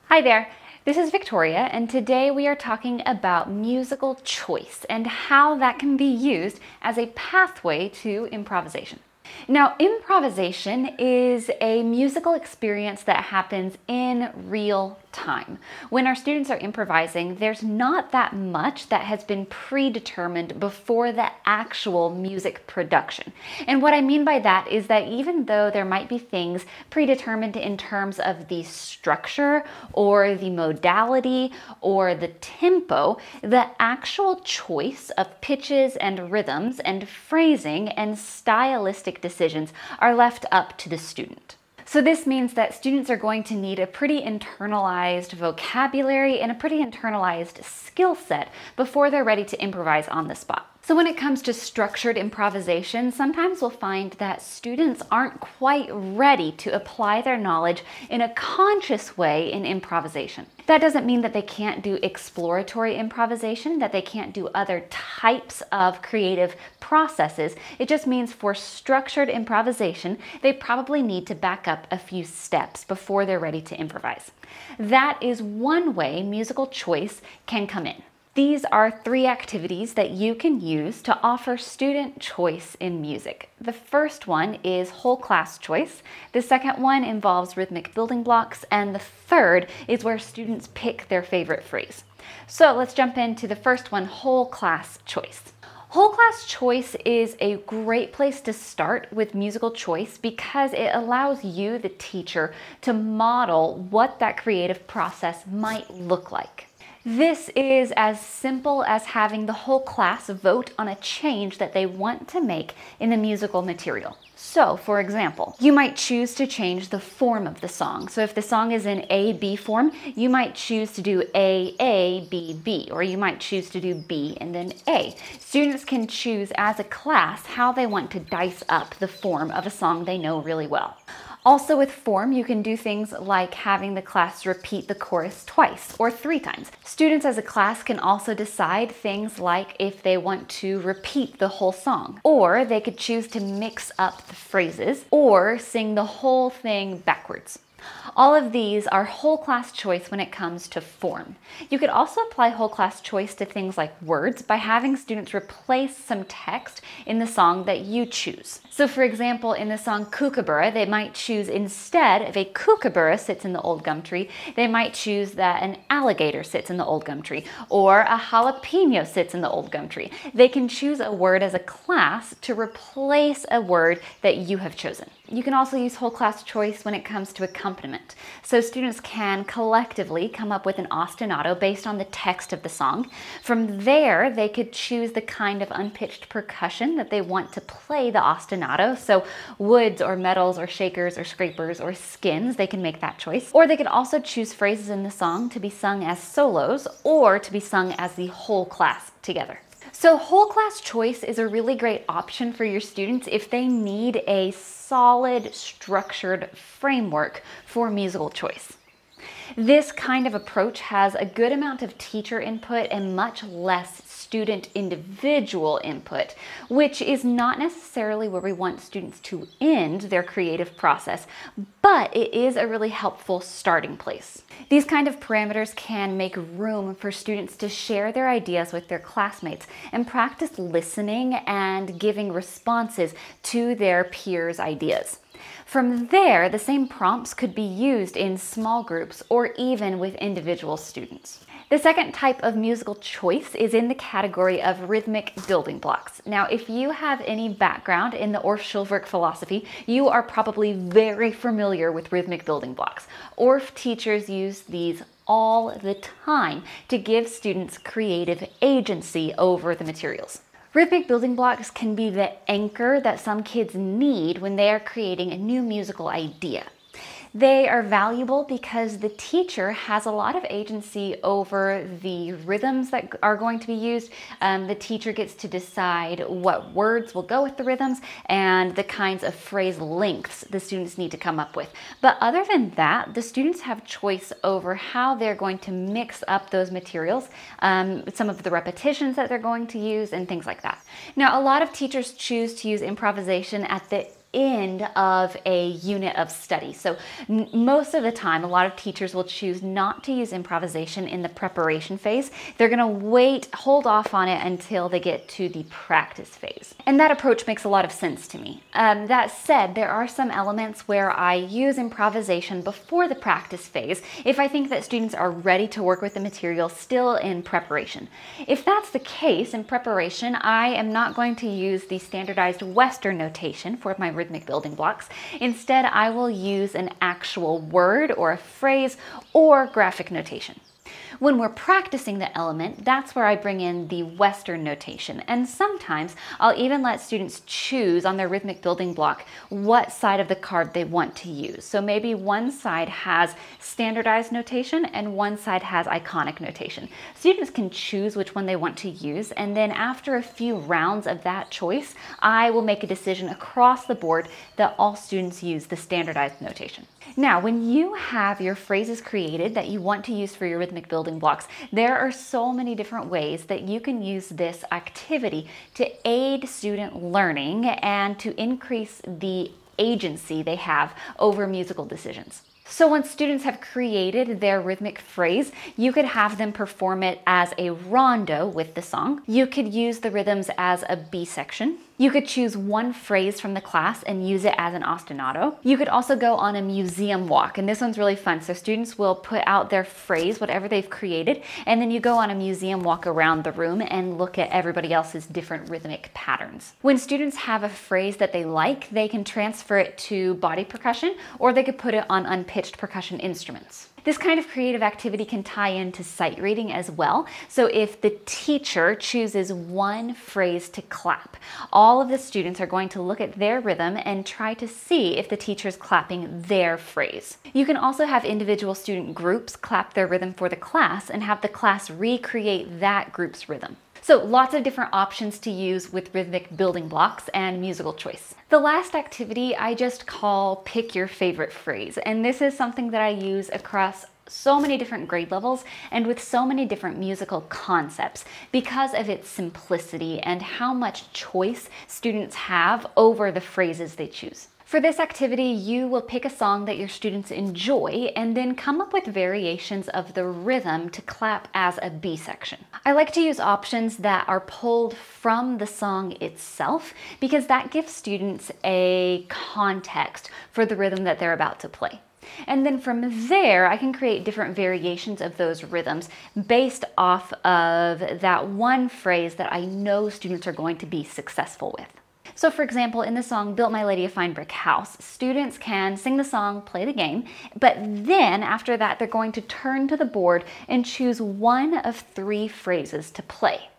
Hi there, this is Victoria, and today we are talking about musical choice and how that can be used as a pathway to improvisation. Now, improvisation is a musical experience that happens in real time. When our students are improvising, there's not that much that has been predetermined before the actual music production. And what I mean by that is that even though there might be things predetermined in terms of the structure or the modality or the tempo, the actual choice of pitches and rhythms and phrasing and stylistic decisions are left up to the student. So this means that students are going to need a pretty internalized vocabulary and a pretty internalized skill set before they're ready to improvise on the spot. So when it comes to structured improvisation, sometimes we'll find that students aren't quite ready to apply their knowledge in a conscious way in improvisation. That doesn't mean that they can't do exploratory improvisation, that they can't do other types of creative processes. It just means for structured improvisation, they probably need to back up a few steps before they're ready to improvise. That is one way musical choice can come in. These are 3 activities that you can use to offer student choice in music. The first one is whole class choice. The second one involves rhythmic building blocks. And the third is where students pick their favorite phrase. So let's jump into the first one, whole class choice. Whole class choice is a great place to start with musical choice because it allows you, the teacher, to model what that creative process might look like. This is as simple as having the whole class vote on a change that they want to make in the musical material. So, for example, you might choose to change the form of the song. So if the song is in A-B form, you might choose to do A-A-B-B, or you might choose to do B and then A. Students can choose as a class how they want to dice up the form of a song they know really well. Also with form, you can do things like having the class repeat the chorus twice or 3 times. Students as a class can also decide things like if they want to repeat the whole song, or they could choose to mix up the phrases or sing the whole thing backwards. All of these are whole class choice when it comes to form. You could also apply whole class choice to things like words by having students replace some text in the song that you choose. So for example, in the song Kookaburra, they might choose instead of a kookaburra sits in the old gum tree, they might choose that an alligator sits in the old gum tree, or a jalapeno sits in the old gum tree. They can choose a word as a class to replace a word that you have chosen. You can also use whole class choice when it comes to accompaniment. So students can collectively come up with an ostinato based on the text of the song. From there, they could choose the kind of unpitched percussion that they want to play the ostinato. So woods or metals or shakers or scrapers or skins, they can make that choice. Or they could also choose phrases in the song to be sung as solos or to be sung as the whole class together. So whole class choice is a really great option for your students if they need a solid, structured framework for musical choice. This kind of approach has a good amount of teacher input and much less student individual input, which is not necessarily where we want students to end their creative process, but it is a really helpful starting place. These kind of parameters can make room for students to share their ideas with their classmates and practice listening and giving responses to their peers' ideas. From there, the same prompts could be used in small groups or even with individual students. The second type of musical choice is in the category of rhythmic building blocks. Now, if you have any background in the Orff Schulwerk philosophy, you are probably very familiar with rhythmic building blocks. Orff teachers use these all the time to give students creative agency over the materials. Rhythmic building blocks can be the anchor that some kids need when they are creating a new musical idea. They are valuable because the teacher has a lot of agency over the rhythms that are going to be used. The teacher gets to decide what words will go with the rhythms and the kinds of phrase lengths the students need to come up with. But other than that, the students have choice over how they're going to mix up those materials, some of the repetitions that they're going to use and things like that. Now, a lot of teachers choose to use improvisation at the end of a unit of study. So most of the time, a lot of teachers will choose not to use improvisation in the preparation phase. They're going to hold off on it until they get to the practice phase. And that approach makes a lot of sense to me. That said, there are some elements where I use improvisation before the practice phase if I think that students are ready to work with the material still in preparation. If that's the case, in preparation, I am not going to use the standardized Western notation for my rhythmic building blocks. Instead, I will use an actual word or a phrase or graphic notation. When we're practicing the element, that's where I bring in the Western notation. And sometimes I'll even let students choose on their rhythmic building block what side of the card they want to use. So maybe one side has standardized notation and one side has iconic notation. Students can choose which one they want to use, and then after a few rounds of that choice, I will make a decision across the board that all students use the standardized notation. Now, when you have your phrases created that you want to use for your rhythmic building blocks, there are so many different ways that you can use this activity to aid student learning and to increase the agency they have over musical decisions. So once students have created their rhythmic phrase, you could have them perform it as a rondo with the song. You could use the rhythms as a B section. You could choose one phrase from the class and use it as an ostinato. You could also go on a museum walk, and this one's really fun. So students will put out their phrase, whatever they've created, and then you go on a museum walk around the room and look at everybody else's different rhythmic patterns. When students have a phrase that they like, they can transfer it to body percussion, or they could put it on unpitched percussion instruments. This kind of creative activity can tie into sight reading as well. So if the teacher chooses one phrase to clap, all of the students are going to look at their rhythm and try to see if the teacher's clapping their phrase. You can also have individual student groups clap their rhythm for the class and have the class recreate that group's rhythm. So lots of different options to use with rhythmic building blocks and musical choice. The last activity I just call pick your favorite phrase, and this is something that I use across so many different grade levels and with so many different musical concepts because of its simplicity and how much choice students have over the phrases they choose. For this activity, you will pick a song that your students enjoy and then come up with variations of the rhythm to clap as a B section. I like to use options that are pulled from the song itself because that gives students a context for the rhythm that they're about to play. And then from there, I can create different variations of those rhythms based off of that one phrase that I know students are going to be successful with. So for example, in the song Built My Lady a Fine Brick House, students can sing the song, play the game, but then after that they're going to turn to the board and choose one of three phrases to play.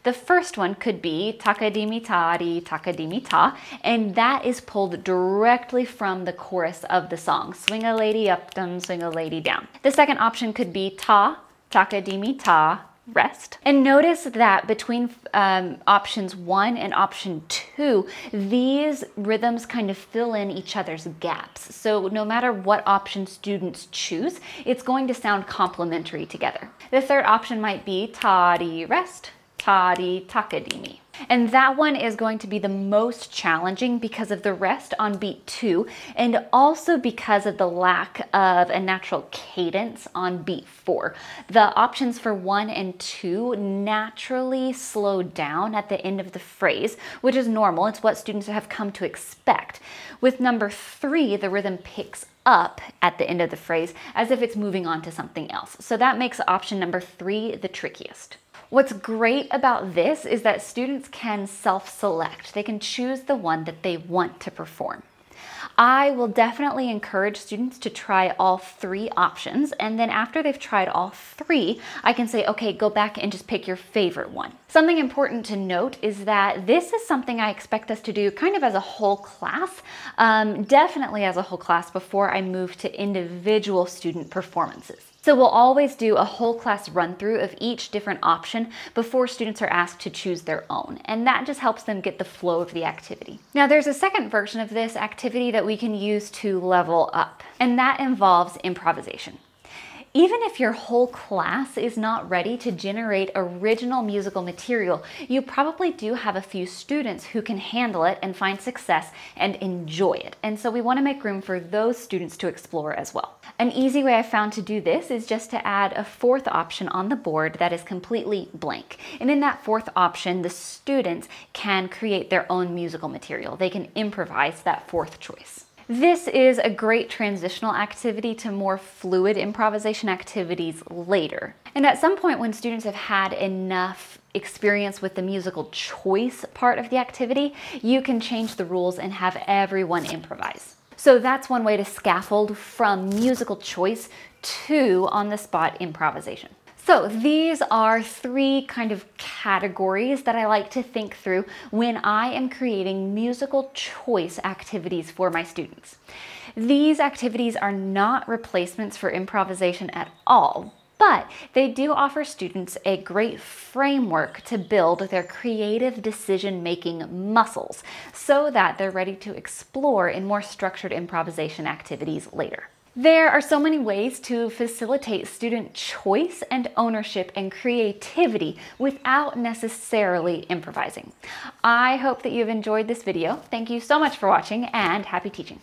The first one could be takadimi ta, and that is pulled directly from the chorus of the song. Swing a lady up, down, swing a lady down. The second option could be takadimi ta, rest. And notice that between options 1 and option 2, these rhythms kind of fill in each other's gaps. So no matter what option students choose, it's going to sound complementary together. The third option might be tadi rest, tadi takadimi. And that one is going to be the most challenging because of the rest on beat 2 and also because of the lack of a natural cadence on beat 4. The options for 1 and 2 naturally slow down at the end of the phrase, which is normal. It's what students have come to expect. With number 3, the rhythm picks up at the end of the phrase as if it's moving on to something else. So that makes option number 3 the trickiest. What's great about this is that students can self-select. They can choose the one that they want to perform. I will definitely encourage students to try all 3 options, and then after they've tried all 3, I can say, okay, go back and just pick your favorite one. Something important to note is that this is something I expect us to do kind of as a whole class, definitely as a whole class before I move to individual student performances. So we'll always do a whole class run through of each different option before students are asked to choose their own. And that just helps them get the flow of the activity. Now there's a second version of this activity that we can use to level up, and that involves improvisation. Even if your whole class is not ready to generate original musical material, you probably do have a few students who can handle it and find success and enjoy it. And so we want to make room for those students to explore as well. An easy way I found to do this is just to add a fourth option on the board that is completely blank. And in that fourth option, the students can create their own musical material. They can improvise that fourth choice. This is a great transitional activity to more fluid improvisation activities later. And at some point when students have had enough experience with the musical choice part of the activity, you can change the rules and have everyone improvise. So that's one way to scaffold from musical choice to on-the-spot improvisation. So these are three kind of categories that I like to think through when I am creating musical choice activities for my students. These activities are not replacements for improvisation at all, but they do offer students a great framework to build their creative decision-making muscles so that they're ready to explore in more structured improvisation activities later. There are so many ways to facilitate student choice and ownership and creativity without necessarily improvising. I hope that you've enjoyed this video. Thank you so much for watching and happy teaching.